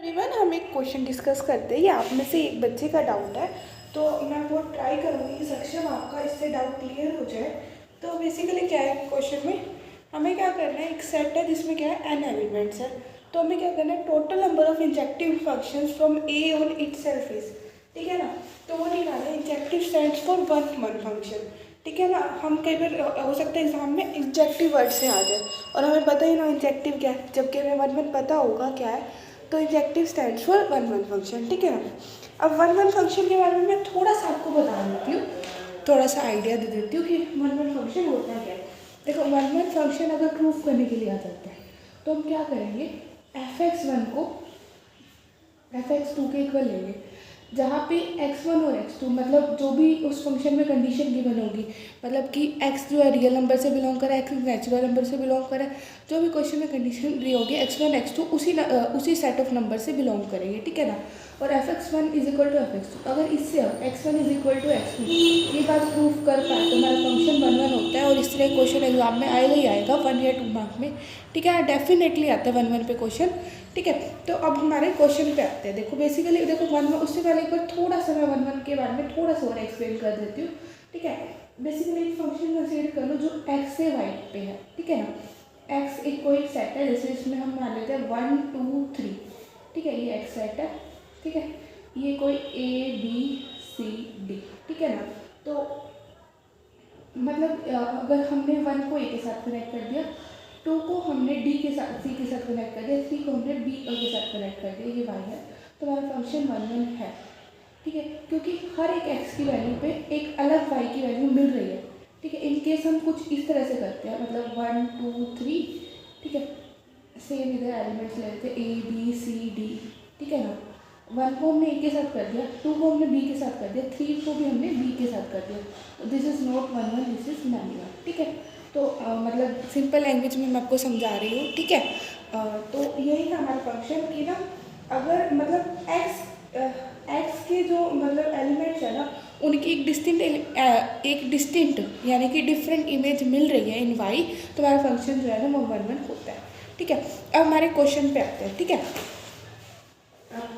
Everyone, हम एक question discuss करते हैं। ये आप में से एक बच्चे का डाउट है, तो मैं वो ट्राई करूँगी कि सक्षम आपका इससे डाउट क्लियर हो जाए। तो बेसिकली क्या है क्वेश्चन में, हमें क्या करना है, एक सेट है जिसमें क्या है n एलिमेंट्स है। तो हमें क्या करना है, total number of injective functions from a on itself is, ठीक है ना। तो वो निकालना है, injective stands for one function, ठीक है ना। हम कई बार हो सकता है एग्जाम में इंजेक्टिव वर्ड से आ जाए और हमें पता ही ना इंजेक्टिव क्या है, जबकि हमें वन पता होगा क्या है। तो injective stands for one function, ठीक है ना। अब वन फंक्शन के बारे में मैं थोड़ा सा आपको बता देती हूँ, थोड़ा सा आइडिया दे देती हूँ कि वन फंक्शन होता है क्या है। देखो, वन फंक्शन अगर प्रूफ करने के लिए आ जाता है तो हम क्या करेंगे, fx1 को fx2 के इक्वल लेंगे, जहाँ पे x1 और x2 मतलब जो भी उस फंक्शन में कंडीशन गिवन होगी, मतलब कि x जो है रियल नंबर से बिलोंग करे, x नेचुरल नंबर से बिलोंग करे, जो भी क्वेश्चन में कंडीशन दी होगी x1 x2 उसी सेट ऑफ नंबर से बिलोंग करेंगे, ठीक है ना। और fx1 is equal to fx2, अगर इससे x1 is equal to x2 ये बात प्रूफ कर पाए तो हमारा फंक्शन वन होता है। और इस तरह क्वेश्चन एग्जाम में आएगा ही आएगा 1 या 2 मार्क में, ठीक है। डेफिनेटली आता है वन पे क्वेश्चन, ठीक है। तो अब हमारे क्वेश्चन पे आते हैं। देखो बेसिकली देखो वन उससे पहले एक बार थोड़ा सा मैं वन के बारे में थोड़ा सा और एक्सप्लेन कर देती हूँ, ठीक है। बेसिकली एक फंक्शन कंसीडर कर लो जो x से y पे है, ठीक है ना। x एक कोई सेट है, जैसे इसमें हम मान लेते हैं 1 2 3, ठीक है, ये x सेट है, ठीक है। ये कोई a b c d, ठीक है ना। तो मतलब अगर हमने 1 को a के साथ कनेक्ट कर दिया, 2 को हमने d के साथ c के साथ कनेक्ट कर दिया, 3 को हमने b के साथ कनेक्ट कर दिया, ये y है। तो हमारा फंक्शन वन है, ठीक है, क्योंकि हर एक x की वैल्यू पे एक अलग y की वैल्यू मिल रही है, ठीक है। इनकेस हम कुछ इस तरह से करते हैं, मतलब 1 2 3, ठीक है, सेम इधर एलिमेंट्स ले लेते हैं a b c d, ठीक है ना। 1 को हमने a के साथ कर दिया, 2 को हमने b के साथ कर दिया, 3 को भी हमने b के साथ कर दिया। This is not one, this is manual, ठीक है। तो मतलब सिंपल लैंग्वेज में मैं आपको समझा रही हूँ, ठीक है। तो यही था हमारा फंक्शन कि ना, अगर मतलब x के जो मतलब एलिमेंट्स है ना, उनकी एक डिस्टिंक्ट यानी कि डिफरेंट इमेज मिल रही है इन y, तो हमारा फंक्शन जो है ना वो वन होता है, ठीक है। अब हमारे क्वेश्चन पे आते हैं, ठीक है।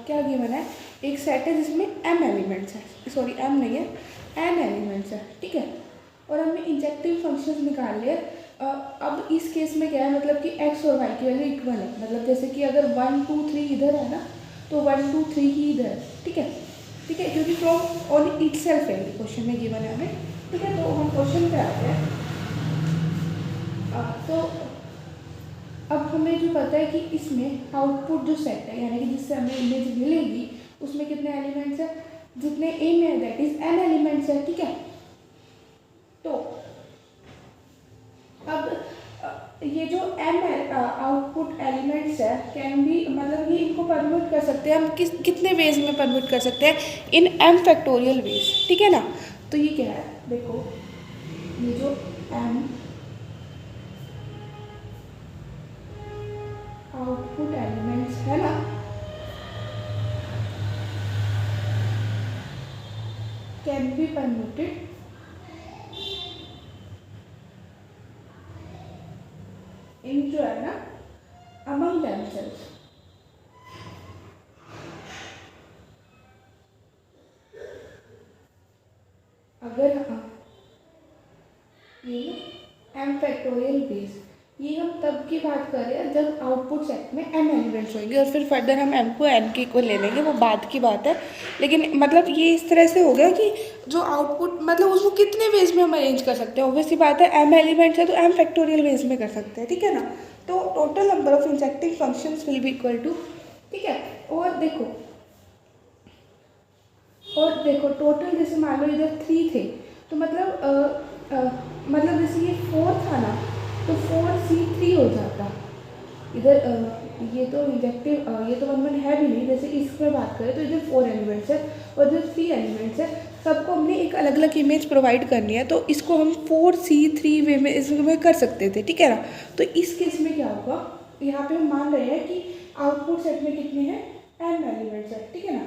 क्या गिवन है, एक सेट है जिसमें m एलिमेंट्स है, सॉरी m नहीं है, n एलिमेंट्स है, ठीक है। और हमने इंजेक्टिव फंक्शंस निकाल लिए। अब इस केस में क्या है, मतलब कि x और y की वैल्यू इक्वल है, मतलब जैसे कि अगर 1 2 3 इधर है ना, तो 1 2 3 ही इधर है, ठीक है, ठीक है, क्योंकि फ्रॉम ऑन इटसेल्फ है ये क्वेश्चन में गिवन है हमें, ठीक है। तो हम क्वेश्चन पे आते हैं। तो अब हमें जो पता है कि इसमें आउटपुट जो सेट है, यानी कि जिससे हमें इमेज मिलेगी, उसमें कितने एलिमेंट्स हैं, जितने ए में है दैट इज n एलिमेंट्स है, ठीक है। तो अब ये जो m आउटपुट एलिमेंट्स है कैन बी, मतलब ये इनको परम्यूट कर सकते हैं हम कितने वेज में परम्यूट कर सकते हैं, इन m फैक्टोरियल वेज, ठीक है ना। तो ये क्या है, देखो ये जो m आउटपुट एलिमेंट्स है ना, कैन बी परम्यूटेड इन जो है ना अमंग देमसेल्व्स। अगर ये m फैक्टोरियल बेस, ये हम तब की बात कर रहे हैं जब आउटपुट सेट में m एलिमेंट्स होंगे, और फिर फर्दर हम m को n के इक्वल ले लेंगे, वो बाद की बात है। लेकिन मतलब ये इस तरह से हो गया कि जो आउटपुट मतलब उसको कितने वेज में हम अरेंज कर सकते हैं, ऑब्वियसली बात है m एलिमेंट्स है तो m फैक्टोरियल वेज में कर सकते हैं, ठीक है ना। तो total number of injective functions will be equal to, ठीक है। और देखो टोटल जैसे मान लो इधर 3 थे, तो मतलब जैसे ये 4 था ना, तो 4c3 हो जाता इधर। ये तो इंजेक्टिव ये तो वन है भी नहीं, जैसे इसमें बात करें तो इधर 4 एलिमेंट्स है और इधर 3 एलिमेंट्स है, सबको हमने एक अलग अलग इमेज प्रोवाइड करनी है, तो इसको हम 4c3 वे में इसमें कर सकते थे, ठीक है ना। तो इस केस में क्या होगा, यहाँ पे हम मान रहे हैं कि आउटपुट सेट में कितने हैं, n एलिमेंट्स है, ठीक है ना।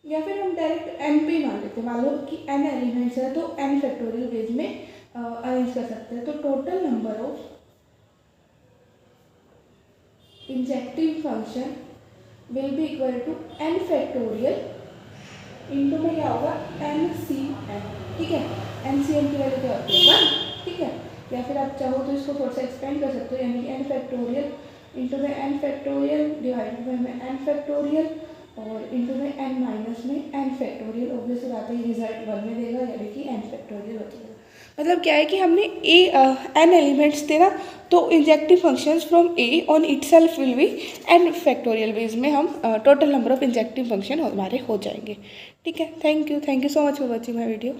या फिर हम डायरेक्ट n पे ही मान लेते हैं, मान लो कि n एलिमेंट्स है तो n फैक्टोरियल वेज में अरेंज कर सकते हैं। तो total number of injective function will be equal to n factorial into में क्या होगा NCN, ठीक है। NCN की वैल्यू क्या होती है 1, ठीक है। या फिर आप चाहो तो इसको थोड़ा सा एक्सपेंड कर सकते हो, यानी कि n फैक्टोरियल इंटू में n फैक्टोरियल डिवाइडेड बाई में n फैक्टोरियल और इंटू में n माइनस में n फैक्टोरियल। ऑब्वियसली बात है ये रिजल्ट 1 में देगा, यानी कि n फैक्टोरियल हो जाएगा। मतलब क्या है कि हमने n एलिमेंट्स थे ना, तो injective functions from a on itself will be n factorial ways में हम total number of injective function हमारे हो जाएंगे, ठीक है। Thank you so much for watching my video.